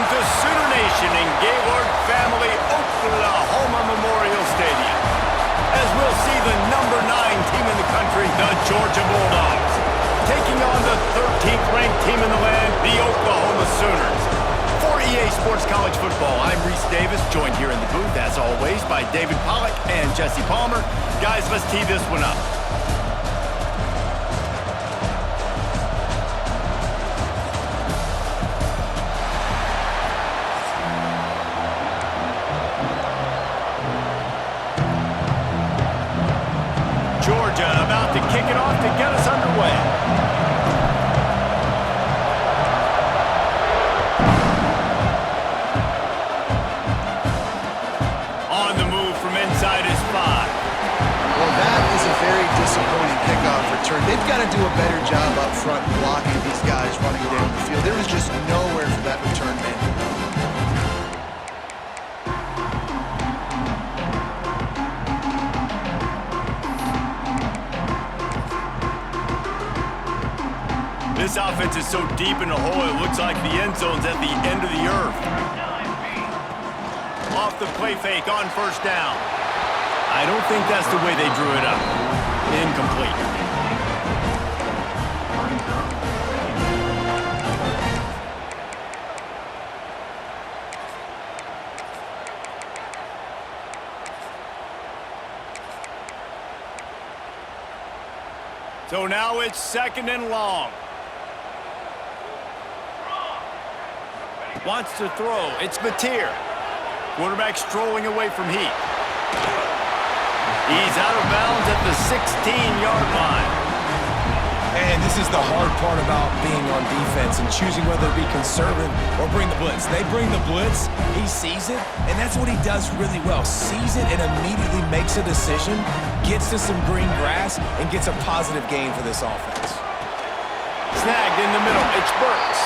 Welcome to Sooner Nation in Gaylord Family Oklahoma Memorial Stadium, as we'll see the number 9 team in the country, the Georgia Bulldogs, taking on the 13th ranked team in the land, the Oklahoma Sooners. For EA Sports College Football, I'm Reese Davis, joined here in the booth, as always, by David Pollack and Jesse Palmer. Guys, let's tee this one up. Georgia about to kick it off to get us underway. On the move from inside is 5. Well, that is a very disappointing kickoff return. They've got to do a better job up front blocking these guys running down the field. There was just nowhere for that return man. This offense is so deep in the hole, it looks like the end zone's at the end of the earth. Off the play fake on first down. I don't think that's the way they drew it up. Incomplete. So now it's 2nd and long. Wants to throw. It's Mateer. Quarterback strolling away from heat. He's out of bounds at the 16-yard line. And this is the hard part about being on defense and choosing whether to be conservative or bring the blitz. They bring the blitz, he sees it, and that's what he does really well. Sees it and immediately makes a decision, gets to some green grass, and gets a positive gain for this offense. Snagged in the middle. It's Burks.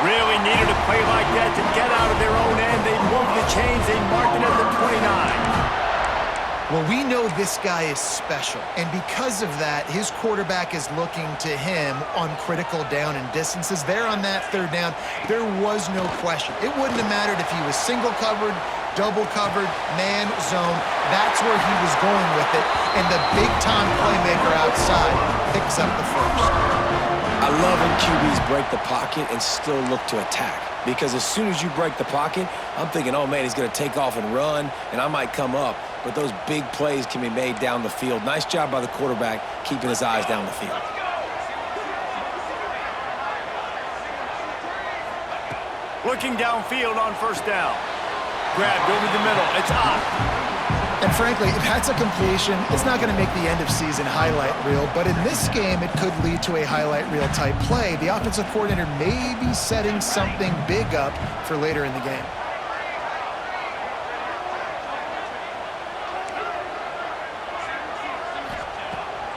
Really needed a play like that to get out of their own end. They moved the chains. They marked it at the 29. Well, we know this guy is special, and because of that, his quarterback is looking to him on critical down and distances. There on that 3rd down, there was no question. It wouldn't have mattered if he was single covered, double covered, man, zone. That's where he was going with it, and the big-time playmaker outside picks up the first. I love when QBs break the pocket and still look to attack. Because as soon as you break the pocket, I'm thinking, oh man, he's going to take off and run, and I might come up. But those big plays can be made down the field. Nice job by the quarterback keeping his eyes down the field. Looking downfield on first down. Grabbed over the middle. It's Ott. And frankly, if that's a completion, it's not going to make the end-of-season highlight reel. But in this game, it could lead to a highlight reel type play. The offensive coordinator may be setting something big up for later in the game.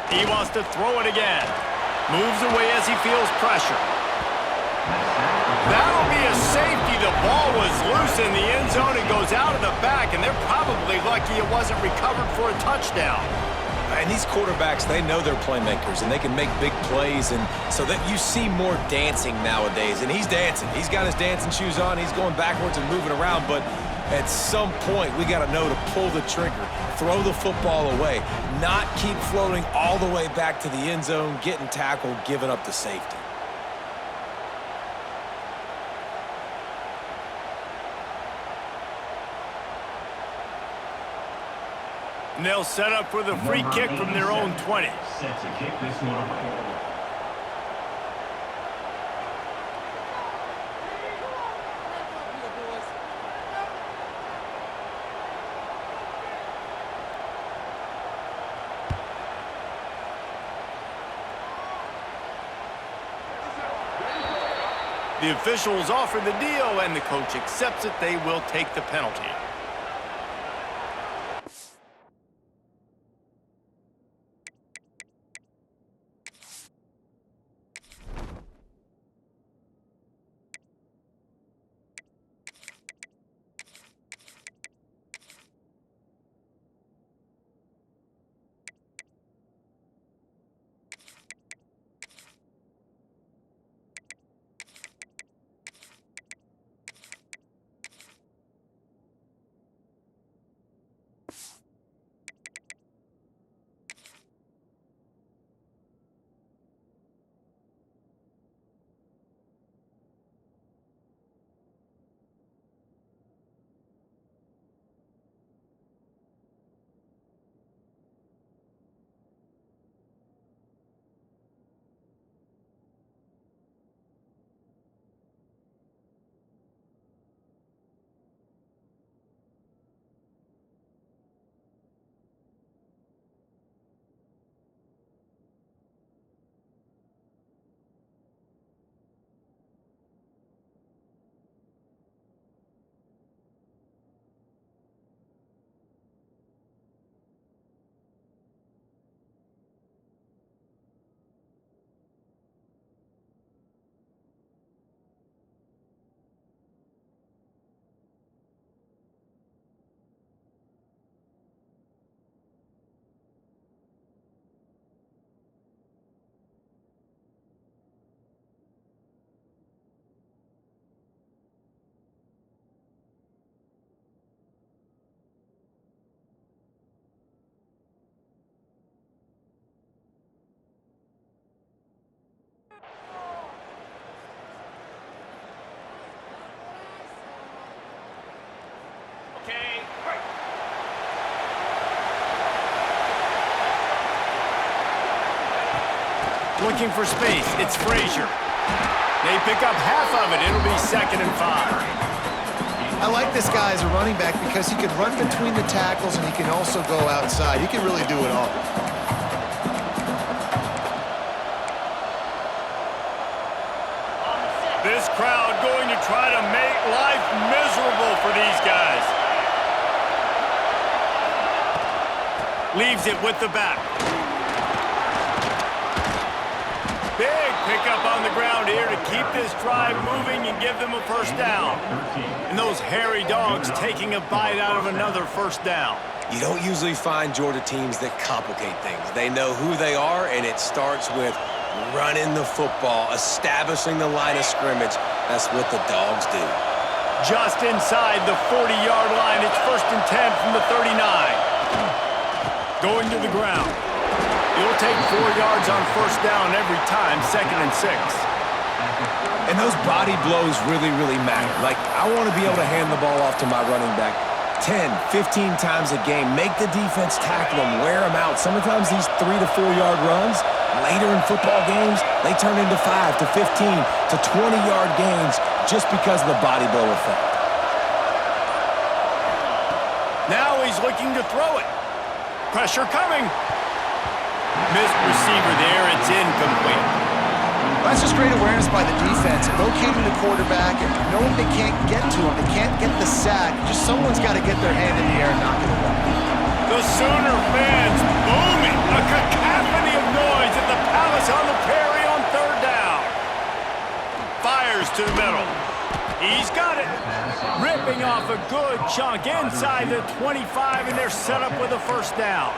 He wants to throw it again. Moves away as he feels pressure. That'll be a safety. The ball was loose in the end zone. It goes out of the back, and they're probably lucky it wasn't recovered for a touchdown. And these quarterbacks, they know they're playmakers, and they can make big plays, and so that you see more dancing nowadays. And he's dancing. He's got his dancing shoes on. He's going backwards and moving around, but at some point, we got to know to pull the trigger, throw the football away, not keep floating all the way back to the end zone, getting tackled, giving up the safety. And they'll set up for the free kick from their own 20. Set to kick this one away. The officials offer the deal, and the coach accepts it. They will take the penalty. looking for space. It's Frazier. They pick up half of it. It'll be 2nd and 5. I like this guy as a running back because he can run between the tackles and he can also go outside. He can really do it all. This crowd going to try to make life miserable for these guys. Leaves it with the back. Big pickup on the ground here to keep this drive moving and give them a first down. And those hairy dogs taking a bite out of another first down. You don't usually find Georgia teams that complicate things. They know who they are, and it starts with running the football, establishing the line of scrimmage. That's what the dogs do. Just inside the 40-yard line. It's 1st and 10 from the 39. Going to the ground. He'll take 4 yards on first down every time, 2nd and 6. And those body blows really, really matter. Like, I want to be able to hand the ball off to my running back 10, 15 times a game. Make the defense tackle them, wear them out. Sometimes these 3 to 4 yard runs, later in football games, they turn into 5 to 15 to 20-yard gains just because of the body blow effect. Now he's looking to throw it. Pressure coming. Missed receiver there. It's incomplete. That's just great awareness by the defense, locating the quarterback and knowing they can't get to him. They can't get the sack. Just someone's got to get their hand in the air and knock it away. The Sooner fans booming. A cacophony of noise at the Palace on the Prairie on 3rd down. Fires to the middle. He's got it. Ripping off a good chunk inside the 25, and they're set up with a first down.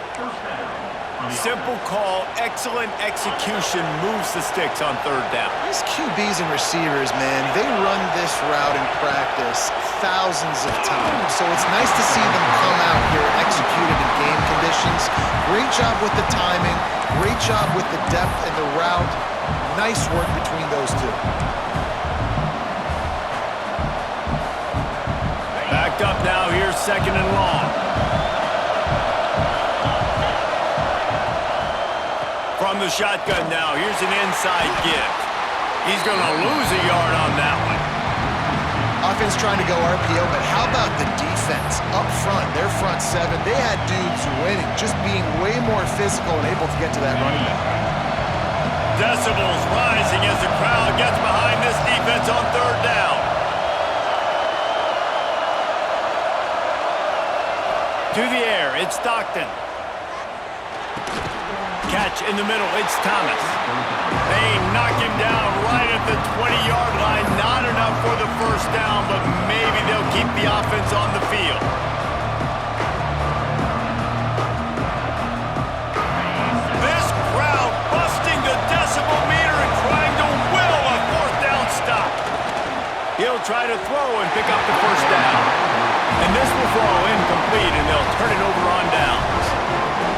Simple call, excellent execution, moves the sticks on 3rd down. These QBs and receivers, man, they run this route in practice thousands of times. So it's nice to see them come out here and execute it in game conditions. Great job with the timing, great job with the depth and the route. Nice work between those two. Backed up now, here's 2nd and long. From the shotgun now, here's an inside give. He's going to lose a yard on that one. Offense trying to go RPO, but how about the defense up front? Their front 7, they had dudes winning, just being way more physical and able to get to that running back. Decibels rising as the crowd gets behind this defense on 3rd down. To the air, it's Stockton. Catch in the middle, it's Thomas. They knock him down right at the 20-yard line. Not enough for the first down, but maybe they'll keep the offense on the field. This crowd busting the decibel meter and trying to will a 4th down stop. He'll try to throw and pick up the first down. And this will throw incomplete, and they'll turn it over on downs.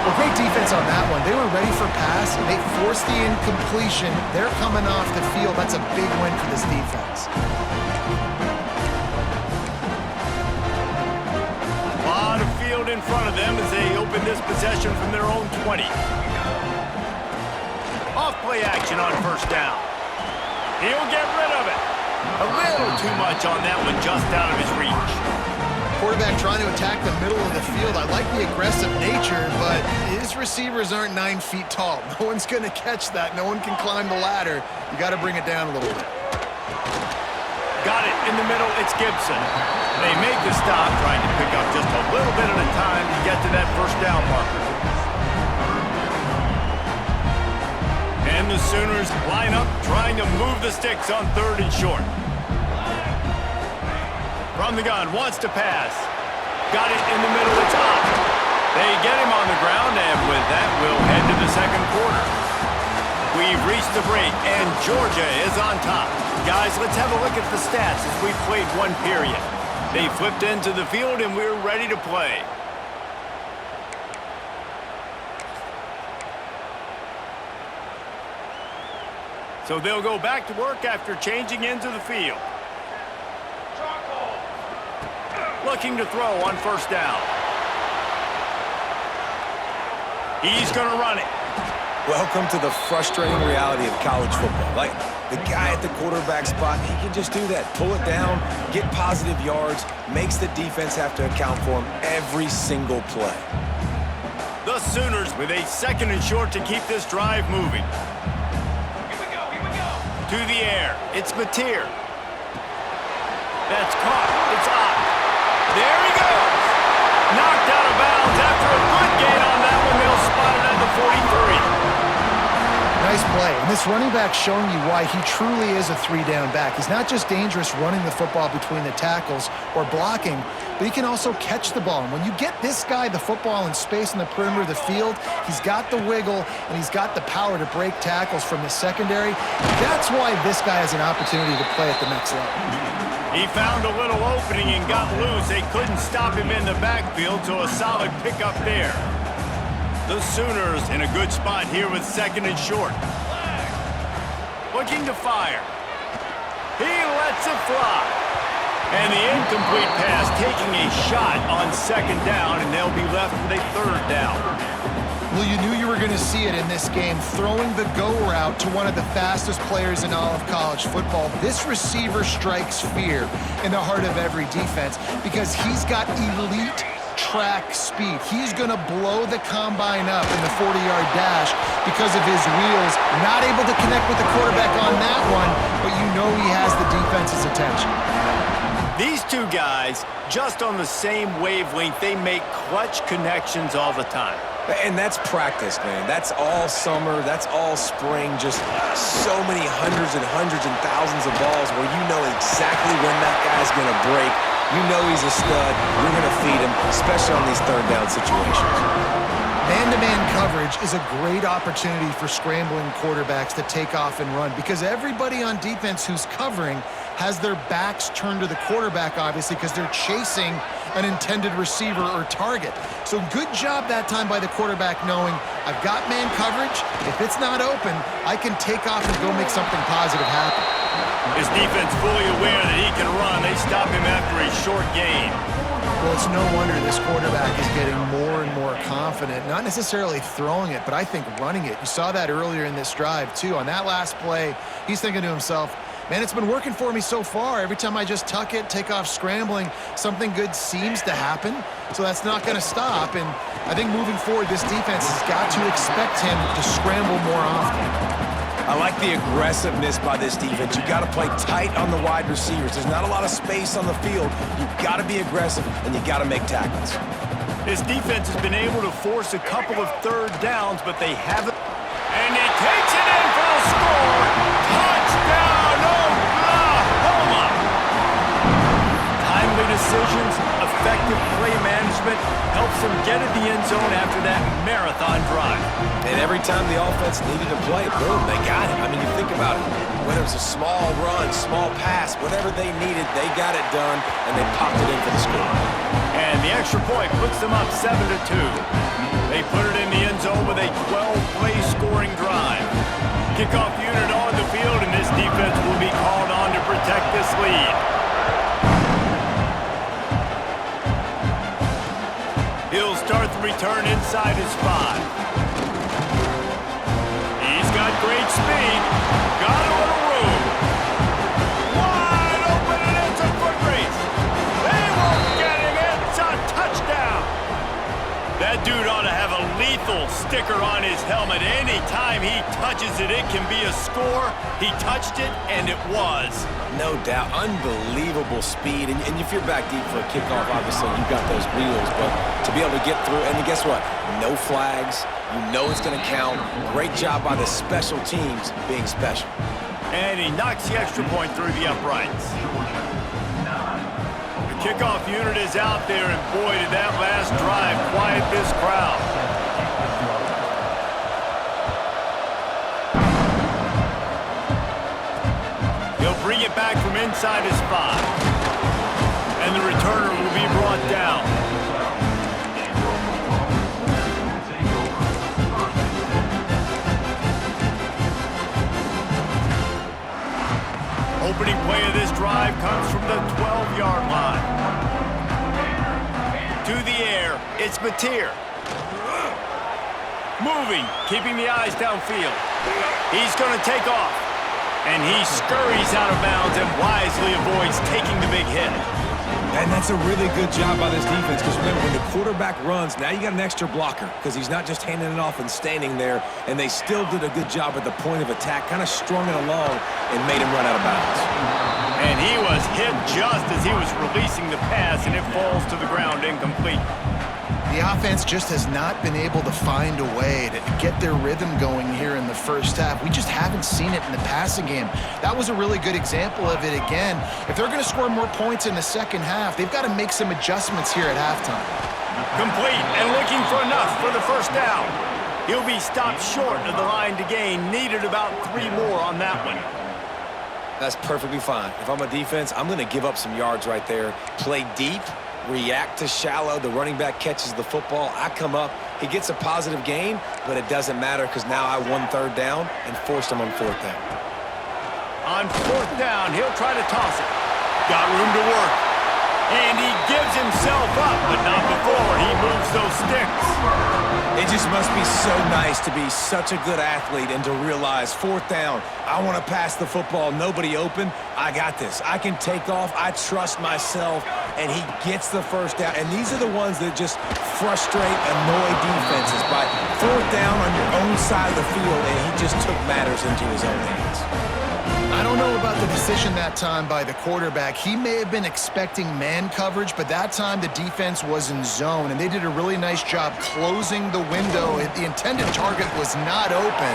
Well, great defense on that one. They were ready for pass, and they forced the incompletion. They're coming off the field. That's a big win for this defense. A lot of field in front of them as they open this possession from their own 20. Off play action on first down. He'll get rid of it. A little too much on that one, just out of his reach. Quarterback trying to attack the middle of the field. I like the aggressive nature, but his receivers aren't 9 feet tall. No one's going to catch that. No one can climb the ladder. You got to bring it down a little bit. Got it in the middle. It's Gibson. They make the stop, trying to pick up just a little bit at a time to get to that first down marker. And the Sooners line up, trying to move the sticks on 3rd and short. From the gun, wants to pass. Got it in the middle, it's up. They get him on the ground, and with that, we'll head to the 2nd quarter. We've reached the break, and Georgia is on top. Guys, let's have a look at the stats as we've played 1 period. They flipped into the field, and we're ready to play. So they'll go back to work after changing into the field. Looking to throw on first down. He's going to run it. Welcome to the frustrating reality of college football. Like, the guy at the quarterback spot, he can just do that. Pull it down, get positive yards, makes the defense have to account for him every single play. The Sooners with a 2nd and short to keep this drive moving. Here we go, here we go. To the air, it's Mateer. That's caught, it's up. There he goes. Knocked out of bounds after a good gain on that one. They'll spot it at the 43. Nice play. And this running back showing you why he truly is a 3-down back. He's not just dangerous running the football between the tackles or blocking, but he can also catch the ball. And when you get this guy the football in space in the perimeter of the field, he's got the wiggle and he's got the power to break tackles from the secondary. That's why this guy has an opportunity to play at the next level. He found a little opening and got loose. They couldn't stop him in the backfield, so a solid pickup there. The Sooners in a good spot here with 2nd and short. Looking to fire. He lets it fly. And the incomplete pass taking a shot on 2nd down, and they'll be left with a 3rd down. Well, you knew you were going to see it in this game, throwing the go route to one of the fastest players in all of college football. This receiver strikes fear in the heart of every defense because he's got elite track speed. He's going to blow the combine up in the 40-yard dash because of his wheels. Not able to connect with the quarterback on that one, but you know he has the defense's attention. These two guys, just on the same wavelength, they make clutch connections all the time. And that's practice, man. That's all summer. That's all spring. Just so many hundreds and thousands of balls where you know exactly when that guy's going to break. You know he's a stud. You're going to feed him, especially on these 3rd down situations. Man-to-man coverage is a great opportunity for scrambling quarterbacks to take off and run because everybody on defense who's covering has their backs turned to the quarterback, obviously, because they're chasing an intended receiver or target. So good job that time by the quarterback knowing I've got man coverage. If it's not open, I can take off and go make something positive happen. His defense fully aware that he can run. They stop him after a short gain. Well, it's no wonder this quarterback is getting more and more confident, not necessarily throwing it, but I think running it. You saw that earlier in this drive, too. On that last play, he's thinking to himself, man, it's been working for me so far. Every time I just tuck it, take off scrambling, something good seems to happen. So that's not going to stop. And I think moving forward, this defense has got to expect him to scramble more often. I like the aggressiveness by this defense. You got to play tight on the wide receivers. There's not a lot of space on the field. You got to be aggressive, and you got to make tackles. This defense has been able to force a couple of 3rd downs, but they haven't. And he takes it in for the score. Touchdown, Oklahoma! Timely decisions, effective play management helps them get in the end zone after that marathon drive. And every time the offense needed to play, boom, they got it. I mean, you think about it. Whether it was a small run, small pass, whatever they needed, they got it done, and they popped it in for the score. And the extra point puts them up 7-2. They put it in the end zone with a 12-play scoring drive. Kickoff unit on the field, and this defense will be called on to protect this lead. He'll start the return inside his 5. He's got great speed. Got a little room. Wide open, and it's a foot race. They won't get him. It's a touchdown. That dude ought to have a lethal sticker on his helmet. Anytime he touches it, it can be a score. He touched it, and it was. No doubt. Unbelievable speed. And if you're back deep for a kickoff, obviously you've got those wheels. But to be able to get through, and guess what? No flags. You know it's going to count. Great job by the special teams being special. And he knocks the extra point through the uprights. The kickoff unit is out there, and boy, did that last drive quiet this crowd. He'll bring it back from inside his 5. And the returner will be brought down. Opening play of this drive comes from the 12-yard line. To the air, it's Mateer. Moving, keeping the eyes downfield. He's going to take off. And he scurries out of bounds and wisely avoids taking the big hit. And that's a really good job by this defense, because remember, when the quarterback runs, now you got an extra blocker, because he's not just handing it off and standing there, and they still did a good job at the point of attack, kind of strung it along and made him run out of bounds. And he was hit just as he was releasing the pass, and it falls to the ground incomplete. The offense just has not been able to find a way to get their rhythm going here in the first half. We just haven't seen it in the passing game. That was a really good example of it again. If they're going to score more points in the second half, they've got to make some adjustments here at halftime. Complete and looking for enough for the first down. He'll be stopped short of the line to gain. Needed about 3 more on that one. That's perfectly fine. If I'm a defense, I'm going to give up some yards right there. Play deep. React to shallow. The running back catches the football. I come up. He gets a positive gain, but it doesn't matter because now I won 3rd down and forced him on 4th down. On 4th down, he'll try to toss it. Got room to work. And he gives himself up, but not before he moves those sticks. It just must be so nice to be such a good athlete and to realize 4th down, I want to pass the football, nobody open, I got this. I can take off, I trust myself, and he gets the 1st down. And these are the ones that just frustrate, annoy defenses by 4th down on your own side of the field, and he just took matters into his own hands. I don't know about the decision that time by the quarterback. He may have been expecting man coverage, but that time the defense was in zone, and they did a really nice job closing the window. The intended target was not open.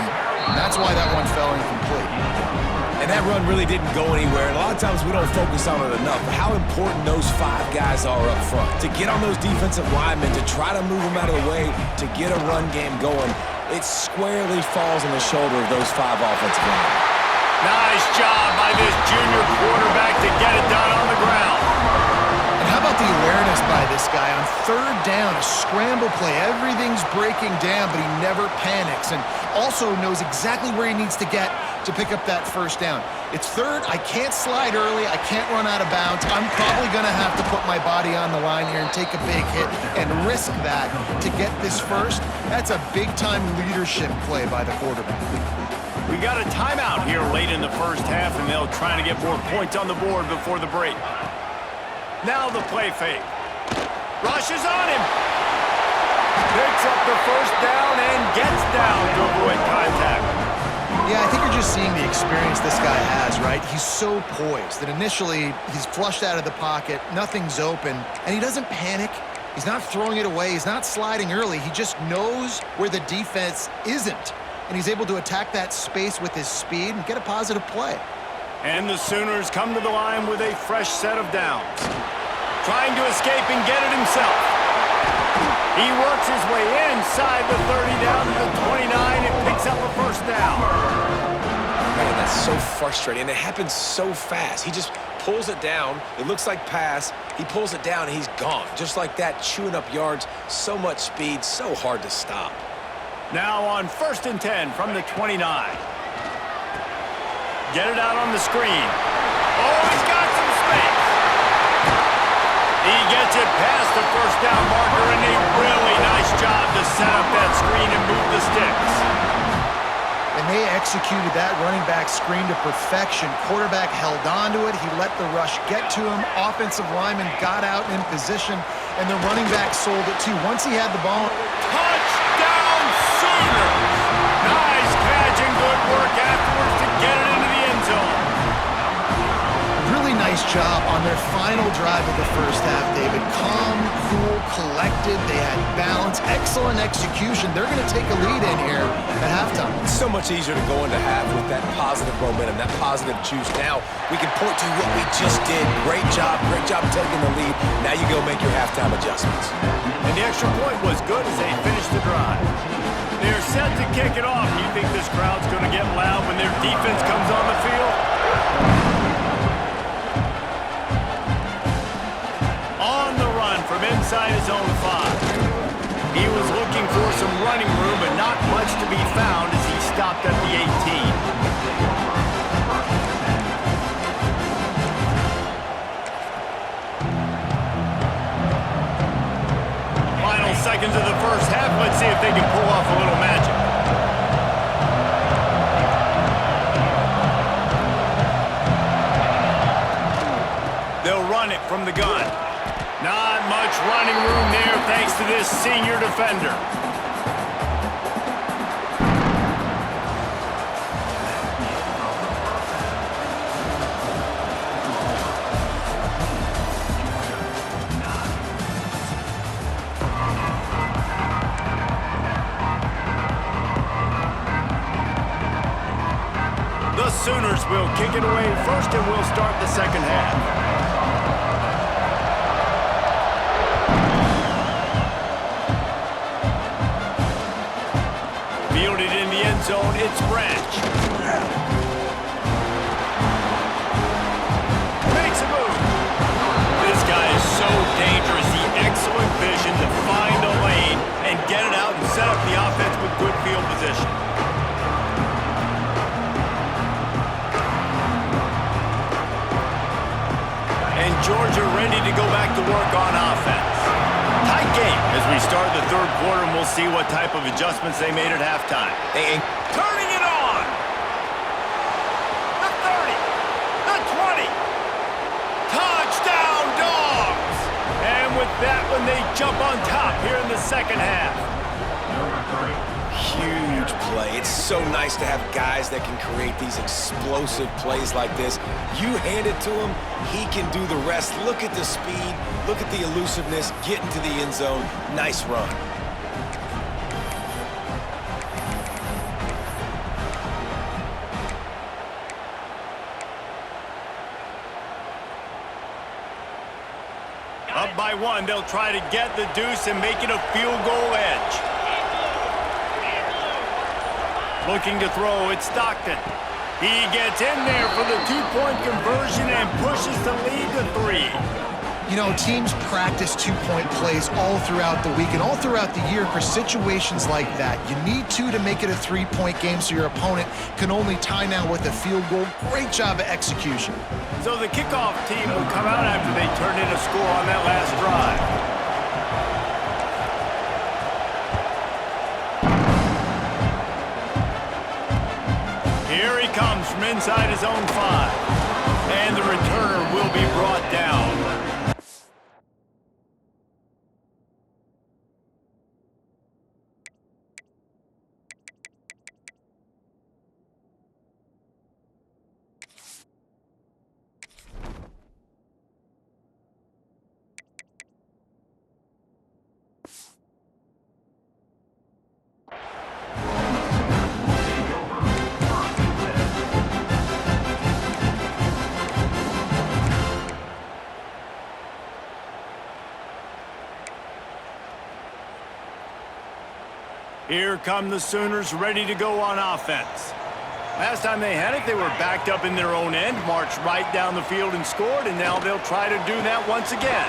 That's why that one fell incomplete. And that run really didn't go anywhere, and a lot of times we don't focus on it enough, but how important those 5 guys are up front. To get on those defensive linemen, to try to move them out of the way, to get a run game going, it squarely falls on the shoulder of those 5 offensive linemen. Nice job by this junior quarterback to get it done on the ground. And how about the awareness by this guy on 3rd down, a scramble play. Everything's breaking down, but he never panics and also knows exactly where he needs to get to pick up that 1st down. It's 3rd. I can't slide early. I can't run out of bounds. I'm probably going to have to put my body on the line here and take a big hit and risk that to get this 1st. That's a big-time leadership play by the quarterback. We got a timeout here late in the first half, and they'll try to get more points on the board before the break. Now the play fake. Rushes on him. Picks up the 1st down and gets down to avoid contact. Yeah, I think you're just seeing the experience this guy has, right? He's so poised that initially he's flushed out of the pocket, nothing's open, and he doesn't panic. He's not throwing it away. He's not sliding early. He just knows where the defense isn't. And he's able to attack that space with his speed and get a positive play. And the Sooners come to the line with a fresh set of downs. Trying to escape and get it himself. He works his way inside the 30 down to the 29 and picks up a 1st down. Man, that's so frustrating, and it happens so fast. He just pulls it down. It looks like pass. He pulls it down, and he's gone. Just like that, chewing up yards. So much speed, so hard to stop. Now on 1st and 10 from the 29. Get it out on the screen. Oh, he's got some space. He gets it past the 1st down marker, and a really nice job to set up that screen and move the sticks. And they executed that running back screen to perfection. Quarterback held on to it. He let the rush get to him. Offensive lineman got out in position, and the running back sold it too. Once he had the ball. Touchdown Sooners! Nice catch and good work afterwards to get it into the end zone. Really nice job on their final drive of the first half, David. Calm, cool, collected. They had balance, excellent execution. They're going to take a lead in here at halftime. It's so much easier to go into half with that positive momentum, that positive juice. Now we can point to what we just did. Great job taking the lead. Now you go make your halftime adjustments. And the extra point was good as they finished the drive. They're set to kick it off. You think this crowd's going to get loud when their defense comes on the field? On the run from inside his own 5. He was looking for some running room, but not much to be found as he stopped at the 18. Seconds of the first half. Let's see if they can pull off a little magic. run it from the gun. Not much running room there thanks to this senior defender. The Sooners will kick it away first, and we'll start the second half. Fielded in the end zone, it's Branch. Makes a move. This guy is so dangerous. The excellent vision to find a lane and get it out and set up the offense with good field position. Georgia ready to go back to work on offense. Tight game as we start the third quarter, and we'll see what type of adjustments they made at halftime. Turning it on! The 30, the 20. Touchdown, Dogs! And with that one, they jump on top here in the second half. Huge play. It's so nice to have guys that can create these explosive plays like this. You hand it to him, he can do the rest. Look at the speed, look at the elusiveness, get into the end zone. Nice run. Up by one, they'll try to get the deuce and make it a field goal edge. Looking to throw, it's Stockton. He gets in there for the two-point conversion and pushes the lead to 3. You know, teams practice two-point plays all throughout the week and all throughout the year for situations like that. You need to make it a three-point game so your opponent can only tie now with a field goal. Great job of execution. So the kickoff team will come out after they turn in a score on that last drive. Here he comes from inside his own 5. And the returner will be brought down. Here come the Sooners ready to go on offense. Last time they had it, they were backed up in their own end, marched right down the field and scored, and now they'll try to do that once again.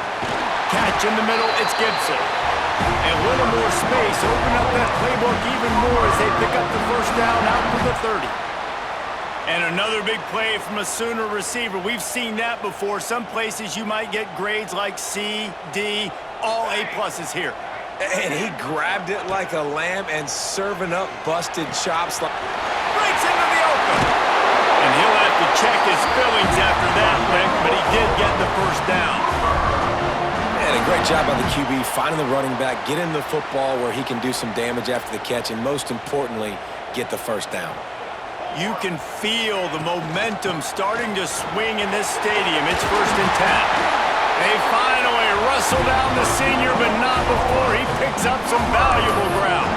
Catch in the middle, it's Gibson. And a little more space, open up that playbook even more as they pick up the first down out to the 30. And another big play from a Sooner receiver. We've seen that before. Some places you might get grades like C, D, all A-pluses here. And he grabbed it like a lamb and serving up busted chops. Breaks into the open. And he'll have to check his feelings after that, Rick, but he did get the first down. And a great job by the QB, finding the running back, getting the football where he can do some damage after the catch, and most importantly, get the first down. You can feel the momentum starting to swing in this stadium. It's 1st and 10. They finally wrestle down the senior, but not before he picks up some valuable ground.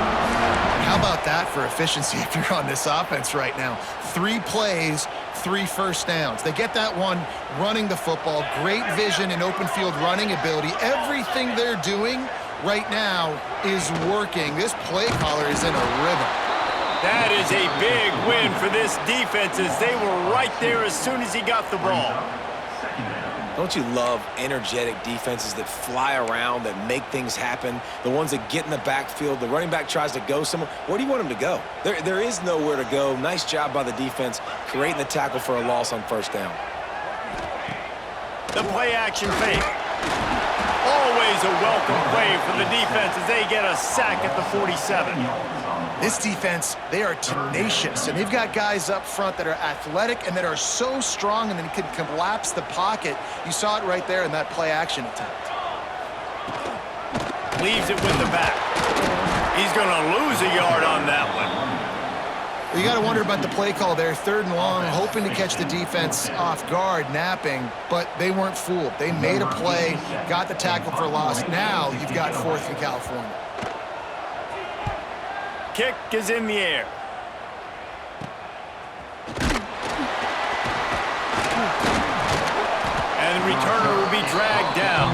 How about that for efficiency if you're on this offense right now? 3 plays, 3 first downs. They get that one running the football, great vision and open field running ability. Everything they're doing right now is working. This play caller is in a rhythm. That is a big win for this defense as they were right there as soon as he got the ball. Don't you love energetic defenses that fly around, that make things happen? The ones that get in the backfield, the running back tries to go somewhere. Where do you want him to go? There is nowhere to go. Nice job by the defense, creating the tackle for a loss on first down. The play action fake. Always a welcome play for the defense as they get a sack at the 47. This defense, they are tenacious, and they've got guys up front that are athletic and that are so strong and then can collapse the pocket. You saw it right there in that play-action attempt. Leaves it with the back. He's going to lose a yard on that one. Well, you got to wonder about the play call there. 3rd and long, hoping to catch the defense off guard, napping, but they weren't fooled. They made a play, got the tackle for loss. Now you've got 4th in California. Kick is in the air. And the returner will be dragged down.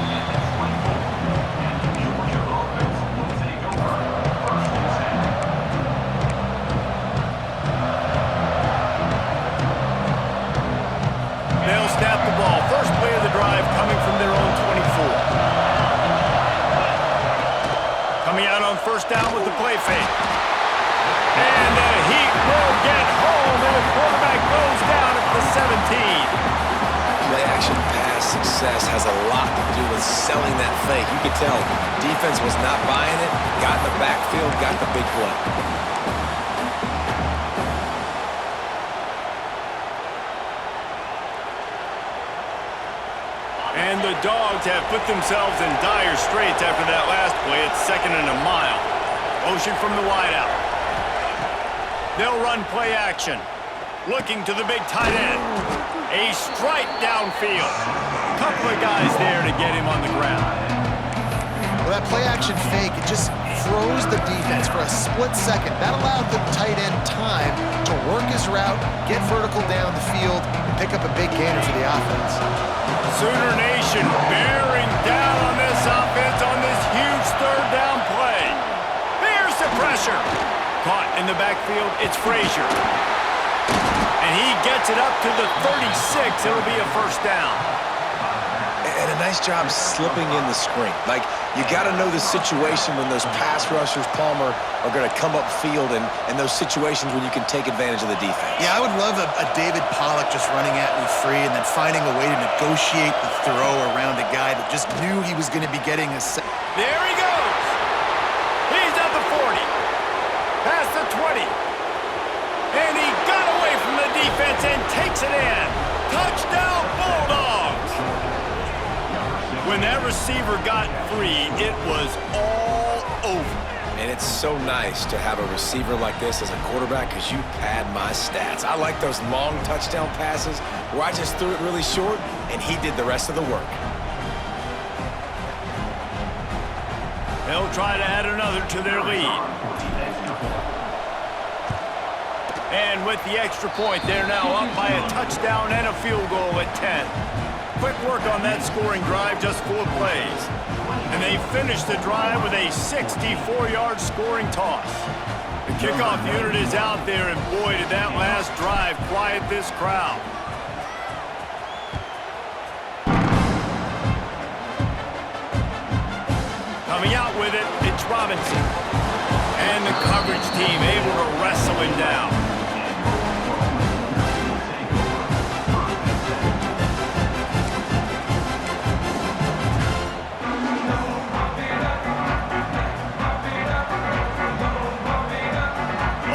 They'll snap the ball. First play of the drive coming from their own 24. Coming out on 1st down with the play fake. And the Heat will get home, and the quarterback goes down at the 17. Play-action pass success has a lot to do with selling that fake. You could tell defense was not buying it, got in the backfield, got the big play. And the Dogs have put themselves in dire straits after that last play. It's 2nd and a mile. Motion from the wideout. They'll run play action. Looking to the big tight end. A strike downfield. Couple of guys there to get him on the ground. Well, that play-action fake, it just froze the defense for a split second. That allowed the tight end time to work his route, get vertical down the field, and pick up a big gainer for the offense. Sooner Nation bearing down on this offense on this huge 3rd down play. There's the pressure. Caught in the backfield, it's Frazier. And he gets it up to the 36. It'll be a 1st down. And a nice job slipping in the screen. Like, you got to know the situation when those pass rushers, Palmer, are going to come up field and those situations when you can take advantage of the defense. Yeah, I would love a David Pollock just running at me free and then finding a way to negotiate the throw around a guy that just knew he was going to be getting a set. There he goes. He's at the 40. Past the 20. And he got away from the defense and takes it in. Touchdown, Bulldogs. When that receiver got free, it was all over. And it's so nice to have a receiver like this as a quarterback because you pad my stats. I like those long touchdown passes where I just threw it really short and he did the rest of the work. They'll try to add another to their lead. And with the extra point, they're now up by a touchdown and a field goal at 10. Quick work on that scoring drive, just 4 plays. And they finish the drive with a 64-yard scoring toss. The kickoff unit is out there, and boy, did that last drive quiet this crowd. Coming out with it, it's Robinson. And the coverage team able to wrestle him down.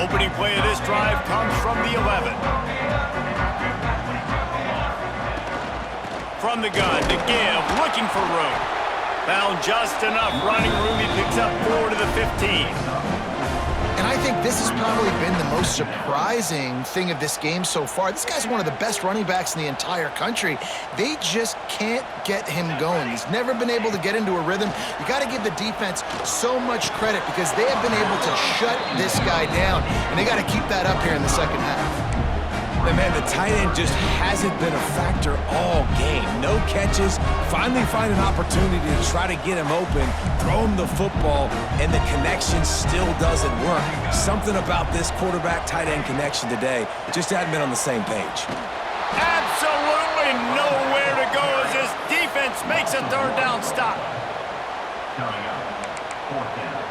Opening play of this drive comes from the 11. From the gun to give, looking for room. Found just enough running room. He picks up 4 to the 15. And I think this has probably been the most surprising thing of this game so far. This guy's one of the best running backs in the entire country. They just can't get him going. He's never been able to get into a rhythm. You got to give the defense so much credit because they have been able to shut this guy down, and they got to keep that up here in the second half. And man, the tight end just hasn't been a factor all game. No catches, finally find an opportunity to try to get him open, throw him the football, and the connection still doesn't work. Something about this quarterback-tight end connection today just hadn't been on the same page. Absolutely nowhere to go as this defense makes a 3rd down stop. Coming up, 4th down.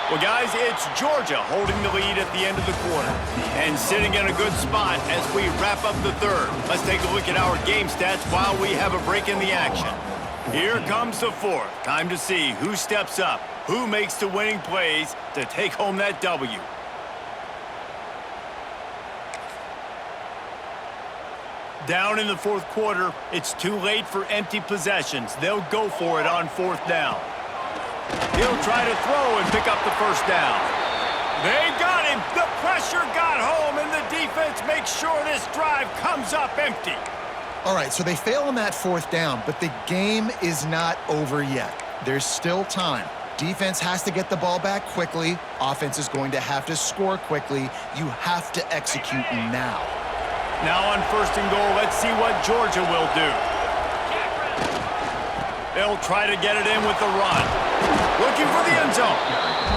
Well, guys, it's Georgia holding the lead at the end of the quarter and sitting in a good spot as we wrap up the third. Let's take a look at our game stats while we have a break in the action. Here comes the fourth. Time to see who steps up, who makes the winning plays to take home that W. Down in the fourth quarter, it's too late for empty possessions. They'll go for it on fourth down. He'll try to throw and pick up the first down. They got him. The pressure got home, and the defense makes sure this drive comes up empty. All right, so they fail on that fourth down, but the game is not over yet. There's still time. Defense has to get the ball back quickly. Offense is going to have to score quickly. You have to execute now. Now on first and goal, let's see what Georgia will do. They'll try to get it in with the run. Looking for the end zone.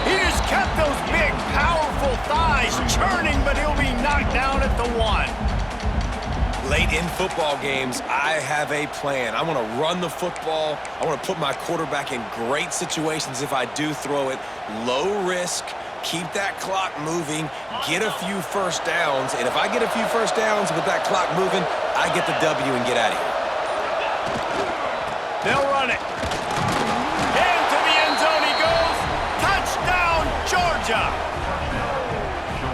He just kept those big, powerful thighs churning, but he'll be knocked down at the 1. Late in football games, I have a plan. I want to run the football. I want to put my quarterback in great situations if I do throw it. Low risk, keep that clock moving, get a few first downs. And if I get a few first downs with that clock moving, I get the W and get out of here. They'll run it. Into the end zone he goes. Touchdown, Georgia.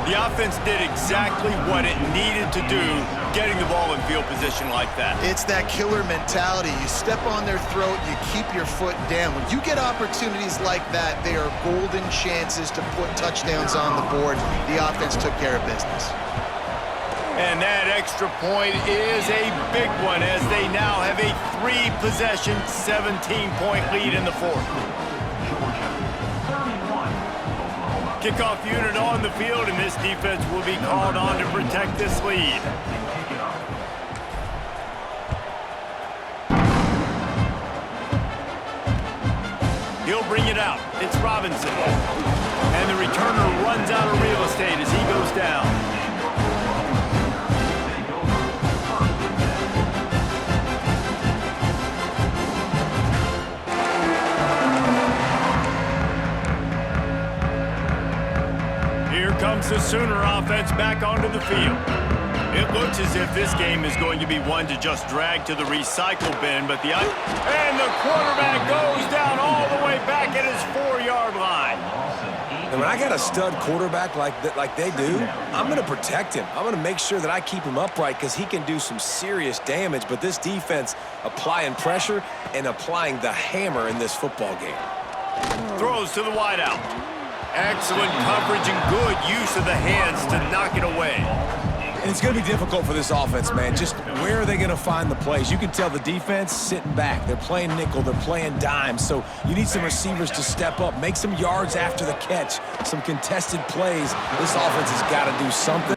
The offense did exactly what it needed to do, getting the ball in field position like that. It's that killer mentality. You step on their throat, you keep your foot down. When you get opportunities like that, they are golden chances to put touchdowns on the board. The offense took care of business. And that extra point is a big one as they now have a 3-possession, 17-point lead in the fourth. Kickoff unit on the field, and this defense will be called on to protect this lead. He'll bring it out. It's Robinson. And the returner runs out of real estate as he goes down. Here comes the Sooner offense back onto the field. It looks as if this game is going to be one to just drag to the recycle bin, but and the quarterback goes down all the way back at his 4-yard line. And when I got a stud quarterback like they do, I'm going to protect him. I'm going to make sure that I keep him upright because he can do some serious damage. But this defense applying pressure and applying the hammer in this football game. Throws to the wideout. Excellent coverage and good use of the hands to knock it away. And it's going to be difficult for this offense, man. Just where are they going to find the plays? You can tell the defense sitting back. They're playing nickel. They're playing dime. So you need some receivers to step up, make some yards after the catch, some contested plays. This offense has got to do something.